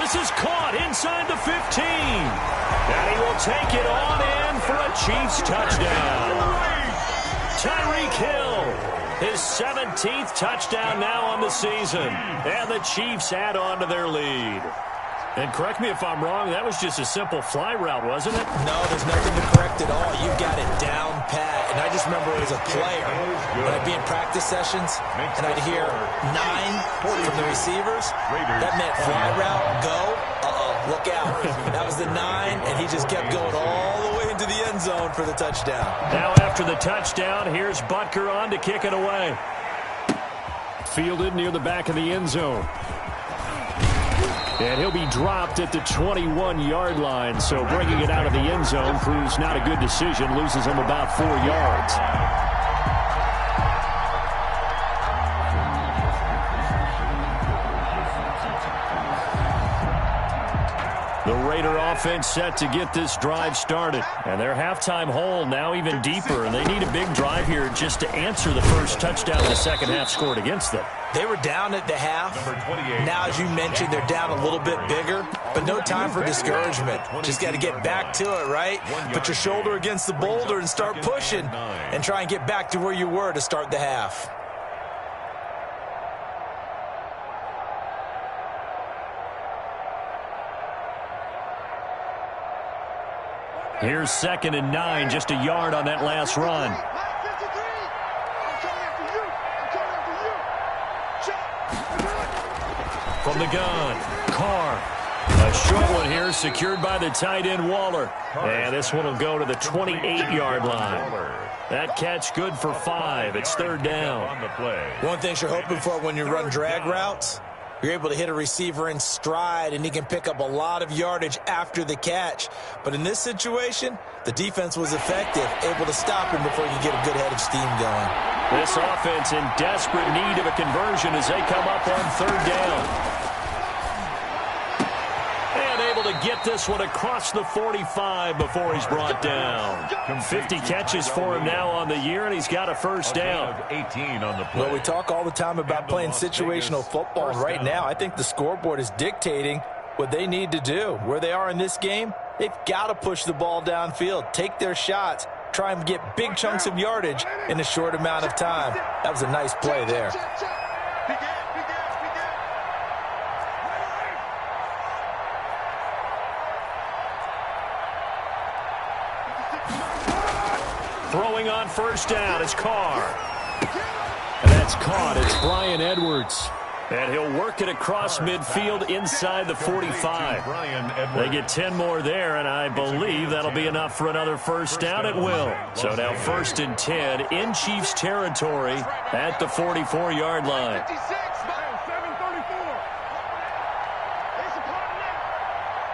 Speaker 1: This is caught inside the 15. And he will take it on in for a Chiefs touchdown. Tyreek Hill, his 17th touchdown now on the season. And the Chiefs add on to their lead. And correct me if I'm wrong, that was just a simple fly route, wasn't it?
Speaker 3: No, there's nothing to correct at all. You've got it down pat. And I just remember as a player, when I'd be in practice sessions, and I'd hear 9 from the receivers. That meant fly route, go, look out. That was the 9, and he just kept going all the way into the end zone for the touchdown.
Speaker 1: Now after the touchdown, here's Butker on to kick it away. Fielded near the back of the end zone. And he'll be dropped at the 21-yard line, so bringing it out of the end zone proves not a good decision, loses him about 4 yards. The Raider offense set to get this drive started. And their halftime hole now even deeper, and they need a big drive here just to answer the first touchdown the second half scored against them.
Speaker 3: They were down at the half. Now, as you mentioned, they're down a little bit bigger, but no time for discouragement. Just got to get back to it, right? Put your shoulder against the boulder and start pushing and try and get back to where you were to start the half.
Speaker 1: Here's 2nd and 9, just a yard on that last run. From the gun, Carr. A short one here, secured by the tight end, Waller. And this one will go to the 28-yard line. That catch good for 5. It's 3rd down.
Speaker 3: One thing you're hoping for when you run drag routes, you're able to hit a receiver in stride, and he can pick up a lot of yardage after the catch. But in this situation, the defense was effective, able to stop him before he could get a good head of steam going.
Speaker 1: This offense in desperate need of a conversion as they come up on 3rd down. And able to get this one across the 45 before he's brought down. 50 catches for him now on the year, and he's got a first down.
Speaker 2: 18 on the play.
Speaker 3: Well, we talk all the time about playing situational football, and right now I think the scoreboard is dictating what they need to do. Where they are in this game, they've got to push the ball downfield, take their shots, try and get big chunks of yardage in a short amount of time. That was a nice play there.
Speaker 1: Throwing on 1st down, it's Carr. And that's caught. It's Bryan Edwards. And he'll work it across midfield inside the 45. They get 10 more there, and I believe that'll be enough for another first down at will. So now 1st and 10 in Chiefs territory at the 44-yard line.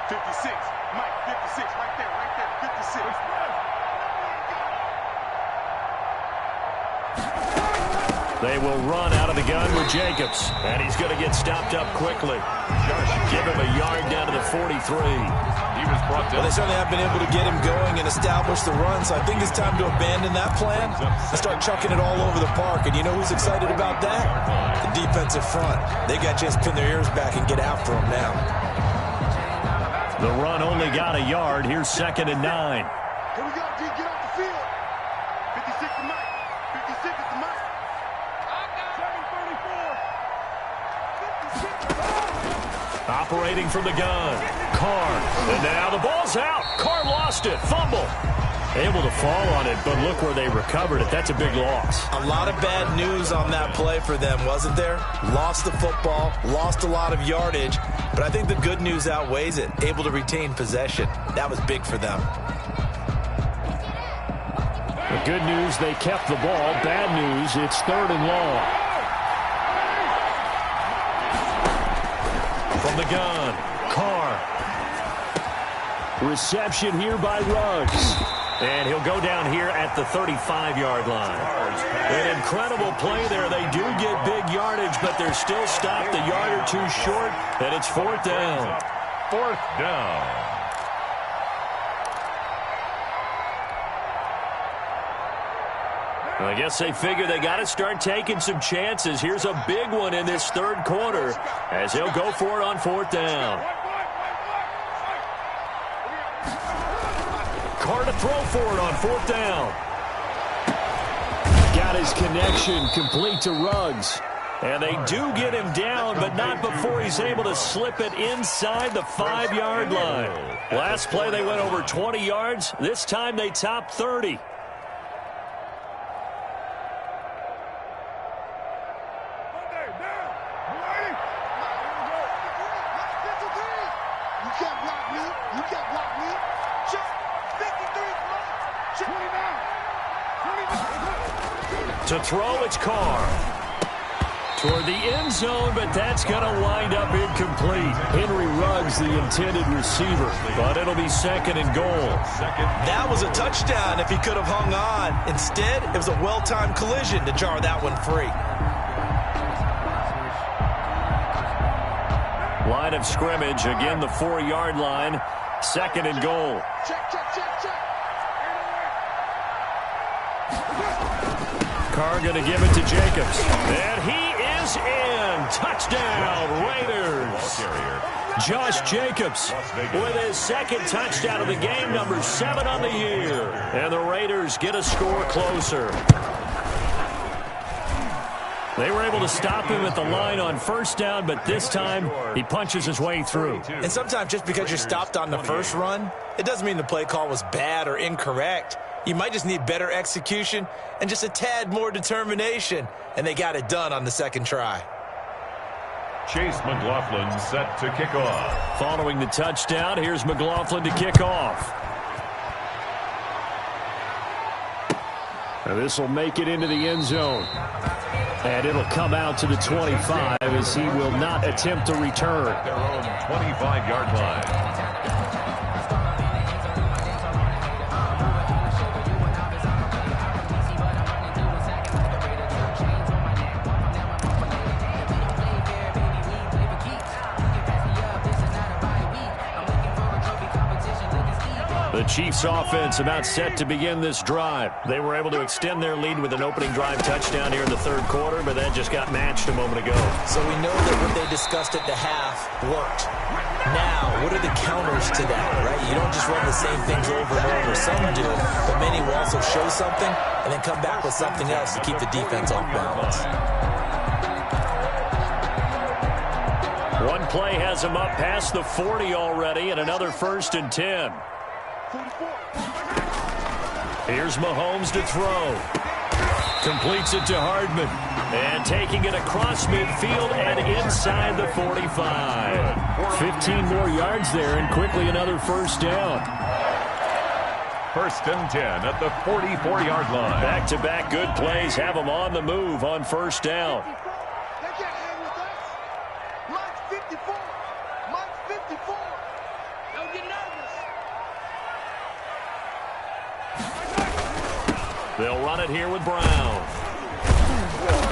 Speaker 4: 56, Mike, 56, right there, 56.
Speaker 1: They will run out of the gun with Jacobs. And he's going to get stopped up quickly. Give him a yard down to the 43.
Speaker 2: He was brought down.
Speaker 3: Well, they certainly have been able to get him going and establish the run, so I think it's time to abandon that plan and start chucking it all over the park. And you know who's excited about that? The defensive front. They got a chance to pin their ears back and get after him now.
Speaker 1: The run only got a yard. Here's 2nd and 9.
Speaker 4: Here we go, D. Get off the field. 56 to Mike. 56 is the Mike. 734.
Speaker 1: Operating from the gun. Carr. And now the ball's out. Carr lost it. Fumble. Able to fall on it, but look where they recovered it. That's a big loss.
Speaker 3: A lot of bad news on that play for them, wasn't there? Lost the football, lost a lot of yardage, but I think the good news outweighs it. Able to retain possession. That was big for them.
Speaker 1: The good news, they kept the ball. Bad news, it's 3rd and long. From the gun, Carr. Reception here by Ruggs. And he'll go down here at the 35-yard line. An incredible play there. They do get big yardage, but they're still stopped a yard or two short, and it's 4th down.
Speaker 2: 4th down.
Speaker 1: I guess they figure they got to start taking some chances. Here's a big one in this 3rd quarter as he'll go for it on 4th down. Carr to throw for it on 4th down. Got his connection complete to Ruggs. And they do get him down, but not before he's able to slip it inside the 5-yard line. Last play they went over 20 yards. This time they topped 30. To throw, it's Carr. Toward the end zone, but that's going to wind up incomplete. Henry Ruggs, the intended receiver, but it'll be 2nd and goal.
Speaker 3: That was a touchdown if he could have hung on. Instead, it was a well-timed collision to jar that one free.
Speaker 1: Line of scrimmage, again the 4-yard line, 2nd and goal.
Speaker 4: Check, check, check, check.
Speaker 1: Carr going to give it to Jacobs. And he is in. Touchdown, Raiders. Josh Jacobs with his 2nd touchdown of the game, number 7 on the year. And the Raiders get a score closer. They were able to stop him at the line on 1st down, but this time he punches his way through.
Speaker 3: And sometimes just because you're stopped on the first run, it doesn't mean the play call was bad or incorrect. You might just need better execution and just a tad more determination. And they got it done on the 2nd try.
Speaker 2: Chase McLaughlin set to kick off.
Speaker 1: Following the touchdown, here's McLaughlin to kick off. And this will make it into the end zone. And it'll come out to the 25 as he will not attempt to return.
Speaker 2: Their own 25-yard line.
Speaker 1: The Chiefs offense about set to begin this drive. They were able to extend their lead with an opening drive touchdown here in the 3rd quarter, but that just got matched a moment ago.
Speaker 3: So we know that what they discussed at the half worked. Now, what are the counters to that, right? You don't just run the same things over and over. Some do, but many will also show something and then come back with something else to keep the defense off balance.
Speaker 1: One play has him up past the 40 already, and another 1st and 10. Here's Mahomes to throw. Completes it to Hardman. And taking it across midfield and inside the 45. 15 more yards there and quickly another 1st down.
Speaker 2: 1st and 10 at the 44-yard line.
Speaker 1: Back-to-back good plays have them on the move on 1st down.
Speaker 4: They can't hang with us. Mike's 54. Mike's 54. Don't get nervous.
Speaker 1: They'll run it here with Brown.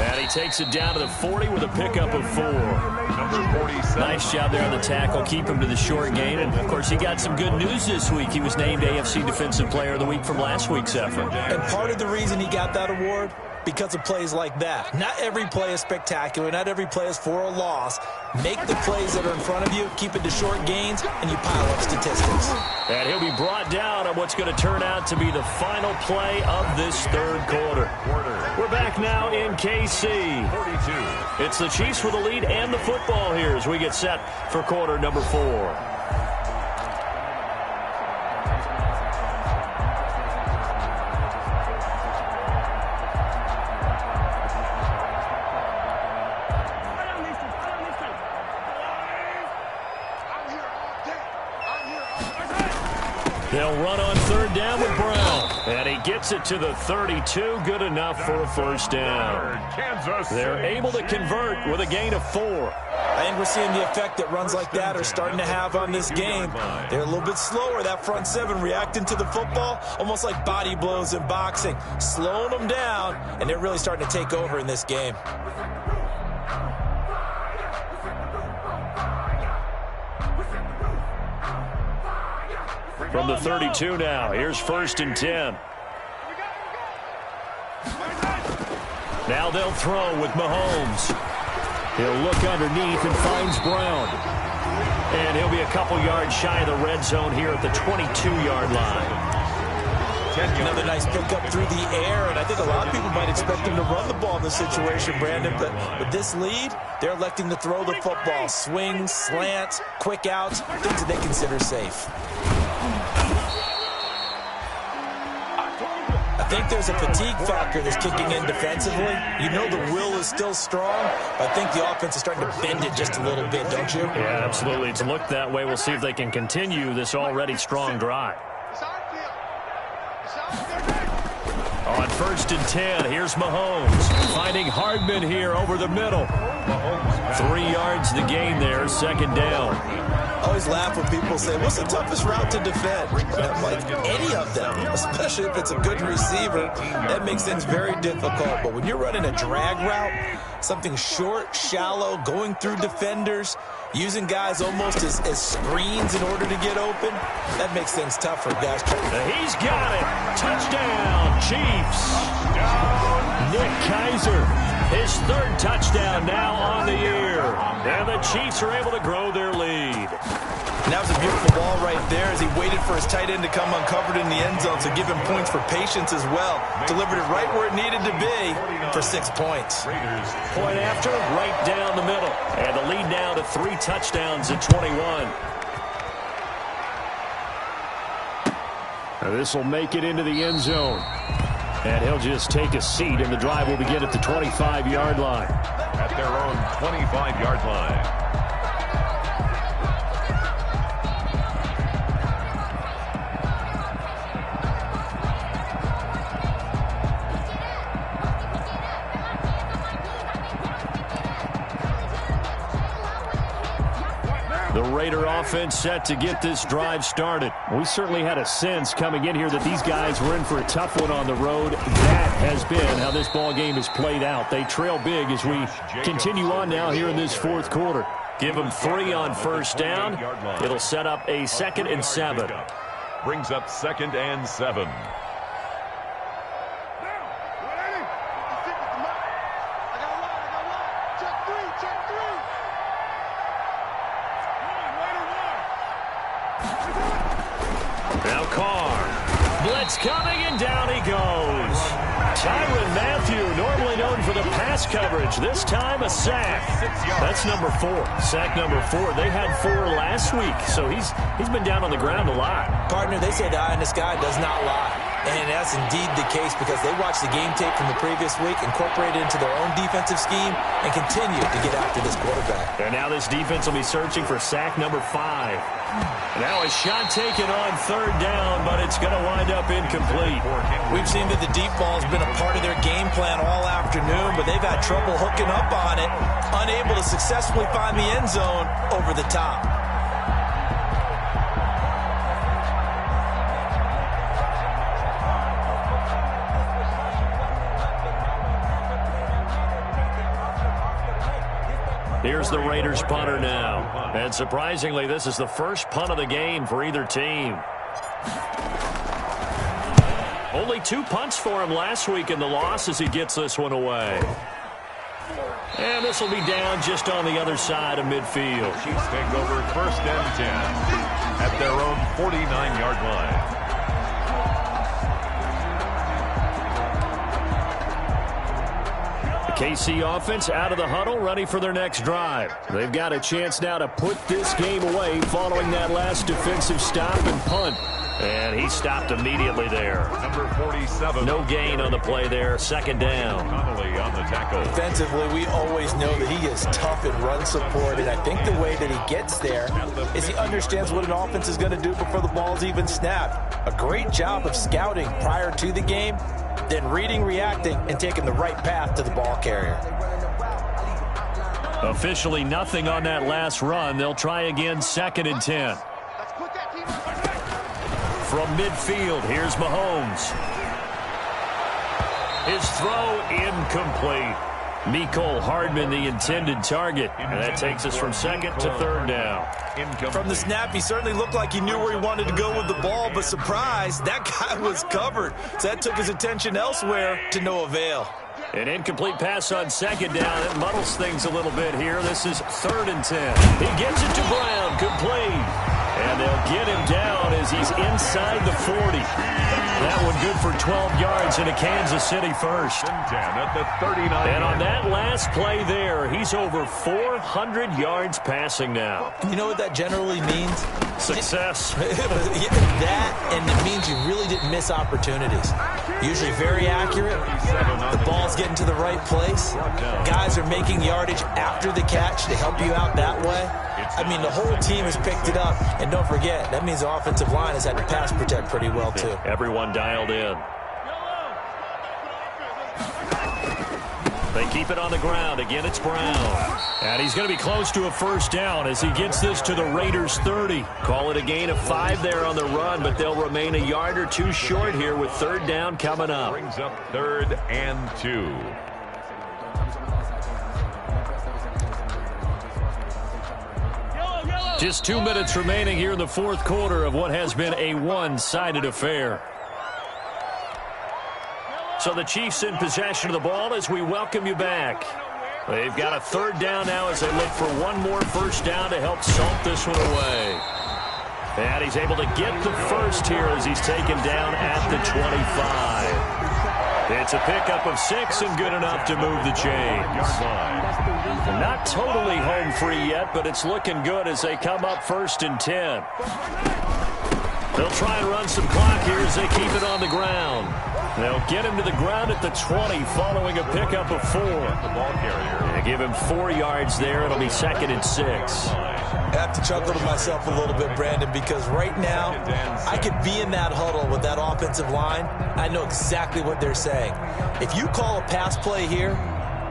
Speaker 1: And he takes it down to the 40 with a pickup of 4.
Speaker 2: Number 47.
Speaker 1: Nice job there on the tackle. Keep him to the short gain. And, of course, he got some good news this week. He was named AFC Defensive Player of the Week from last week's effort.
Speaker 3: And part of the reason he got that award, because of plays like that. Not every play is spectacular. Not every play is for a loss. Make the plays that are in front of you, keep it to short gains, and you pile up statistics.
Speaker 1: And he'll be brought down on what's going to turn out to be the final play of this third quarter. We're back now in KC.
Speaker 2: 42.
Speaker 1: It's the Chiefs with the lead and the football here as we get set for quarter number 4. They'll run on third down with Brown. And he gets it to the 32. Good enough for a first down. They're able to convert with a gain of 4.
Speaker 3: I think we're seeing the effect that runs like that are starting to have on this game. They're a little bit slower, that front seven, reacting to the football, almost like body blows in boxing, slowing them down, and they're really starting to take over in this game.
Speaker 1: From the 32 now, here's 1st and 10. Now they'll throw with Mahomes. He'll look underneath and finds Brown. And he'll be a couple yards shy of the red zone here at the 22-yard line.
Speaker 3: Another nice pickup through the air, and I think a lot of people might expect him to run the ball in this situation, Brandon, but with this lead, they're electing to throw the football. Swings, slants, quick outs, things that they consider safe. I think there's a fatigue factor that's kicking in defensively. You know the will is still strong, but I think the offense is starting to bend it just a little bit, don't you?
Speaker 1: Yeah, absolutely. It's looked that way. We'll see if they can continue this already strong drive. On 1st and 10, here's Mahomes finding Hardman here over the middle. 3 yards the gain there, 2nd down.
Speaker 3: I always laugh when people say, what's the toughest route to defend? And I'm like, any of them, especially if it's a good receiver. That makes things very difficult. But when you're running a drag route, something short, shallow, going through defenders, using guys almost as screens in order to get open, that makes things tough for guys.
Speaker 1: He's got it. Touchdown, Chiefs. Nick Keiser, his 3rd touchdown now on the year. And the Chiefs are able to grow their lead.
Speaker 3: And that was a beautiful ball right there as he waited for his tight end to come uncovered in the end zone, so give him points for patience as well. Delivered it right where it needed to be for 6 points.
Speaker 1: Point after, right down the middle. And the lead now to 3 touchdowns at 21. This will make it into the end zone. And he'll just take a seat, and the drive will begin at the 25-yard line.
Speaker 2: At their own 25-yard line.
Speaker 1: The Raider offense set to get this drive started. We certainly had a sense coming in here that these guys were in for a tough one on the road. That has been how this ball game has played out. They trail big as we continue on now here in this 4th quarter. Give them 3 on 1st down. It'll set up a 2nd and 7.
Speaker 2: Brings up 2nd and 7.
Speaker 1: Now Carr. Blitz coming, and down he goes. Tyrann Mathieu, normally known for the pass coverage. This time a sack. That's number 4. Sack number 4. They had 4 last week, so he's been down on the ground a lot.
Speaker 3: Partner, they say the eye in the sky does not lie. And that's indeed the case because they watched the game tape from the previous week, incorporated it into their own defensive scheme, and continue to get after this quarterback.
Speaker 1: And now this defense will be searching for sack number 5. Now a shot taken on 3rd down, but it's going to wind up incomplete.
Speaker 3: We've seen that the deep ball has been a part of their game plan all afternoon, but they've had trouble hooking up on it, unable to successfully find the end zone over the top.
Speaker 1: Here's the Raiders punter now. And surprisingly, this is the first punt of the game for either team. Only 2 punts for him last week in the loss as he gets this one away. And this will be down just on the other side of midfield.
Speaker 2: Chiefs take over 1st and 10 at their own 49-yard line.
Speaker 1: KC offense out of the huddle, ready for their next drive. They've got a chance now to put this game away following that last defensive stop and punt. And he stopped immediately there.
Speaker 2: Number 47.
Speaker 1: No gain on the play there. 2nd down.
Speaker 2: Connolly on the tackle.
Speaker 3: Defensively, we always know that he is tough in run support, and I think the way that he gets there is he understands what an offense is going to do before the ball's even snapped. A great job of scouting prior to the game, then reading, reacting, and taking the right path to the ball carrier.
Speaker 1: Officially nothing on that last run. They'll try again 2nd and 10. From midfield, here's Mahomes. His throw incomplete. Mecole Hardman, the intended target. And that takes us from 2nd to 3rd down.
Speaker 3: From the snap, he certainly looked like he knew where he wanted to go with the ball, but surprise, that guy was covered. So that took his attention elsewhere to no avail.
Speaker 1: An incomplete pass on 2nd down. It muddles things a little bit here. This is 3rd and 10. He gets it to Brown, complete. And they'll get him down as he's inside the 40. That one good for 12 yards into Kansas City first.
Speaker 2: At the 39.
Speaker 1: And on that last play there, he's over 400 yards passing now.
Speaker 3: You know what that generally means?
Speaker 1: Success.
Speaker 3: That, and it means you really didn't miss opportunities. Usually very accurate. The ball's getting to the right place. Guys are making yardage after the catch to help you out that way. I mean, the whole team has picked it up. And don't forget, that means the offensive line has had to pass protect pretty well, too.
Speaker 1: Everyone dialed in. They keep it on the ground. Again, it's Brown. And he's going to be close to a 1st down as he gets this to the Raiders' 30. Call it a gain of 5 there on the run, but they'll remain a yard or 2 short here with 3rd down coming up.
Speaker 2: Brings up 3rd and 2.
Speaker 1: Just 2 minutes remaining here in the 4th quarter of what has been a one-sided affair. So the Chiefs in possession of the ball as we welcome you back. They've got a 3rd down now as they look for one more 1st down to help salt this one away. And he's able to get the first here as he's taken down at the 25. It's a pickup of 6 and good enough to move the chains. Not totally home free yet, but it's looking good as they come up 1st and 10. They'll try and run some clock here as they keep it on the ground. They'll get him to the ground at the 20 following a pickup of 4.
Speaker 2: The ball carrier.
Speaker 1: They give him 4 yards there. It'll be 2nd and 6.
Speaker 3: I have to chuckle to myself a little bit, Brandon, because right now I could be in that huddle with that offensive line. I know exactly what they're saying. If you call a pass play here,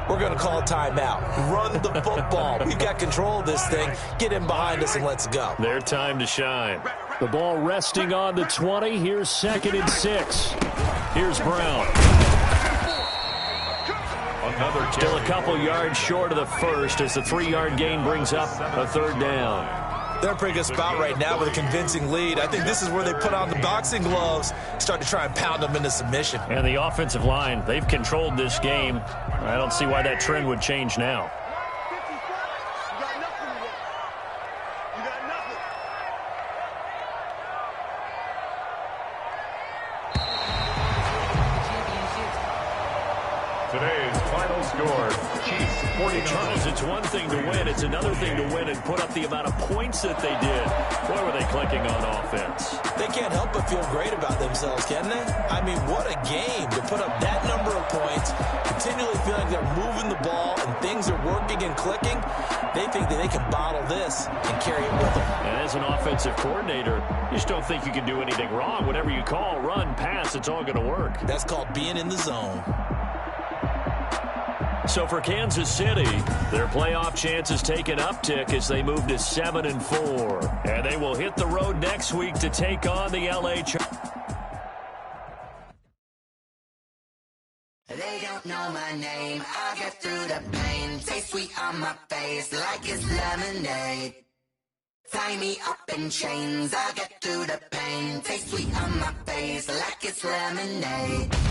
Speaker 3: we're going to call a timeout. Run the football. We've got control of this thing. Get in behind us and let's go.
Speaker 1: Their time to shine. The ball resting on the 20. Here's 2nd and 6. Here's Brown. Still a couple yards short of the 1st as the 3-yard gain brings up a 3rd down.
Speaker 3: They're in a pretty good spot right now with a convincing lead. I think this is where they put on the boxing gloves, start to try and pound them into submission.
Speaker 1: And the offensive line, they've controlled this game. I don't see why that trend would change now.
Speaker 2: Today's final score, Chiefs 49.
Speaker 1: Charles, it's one thing to win. It's another thing to win and put up the amount of points that they did. Boy, were they clicking on offense.
Speaker 3: They can't help but feel great about themselves, can they? I mean, what a game to put up that number of points, continually feeling like they're moving the ball and things are working and clicking. They think that they can bottle this and carry it with them.
Speaker 1: And as an offensive coordinator, you just don't think you can do anything wrong. Whatever you call, run, pass, it's all going to work.
Speaker 3: That's called being in the zone.
Speaker 1: So for Kansas City, their playoff chances take an uptick as they move to 7-4. And they will hit the road next week to take on the LA Chargers.
Speaker 6: don't know my name. I get through the pain. Taste sweet on my face like it's lemonade. Tie me up in chains. I get through the pain. Taste sweet on my face like it's lemonade.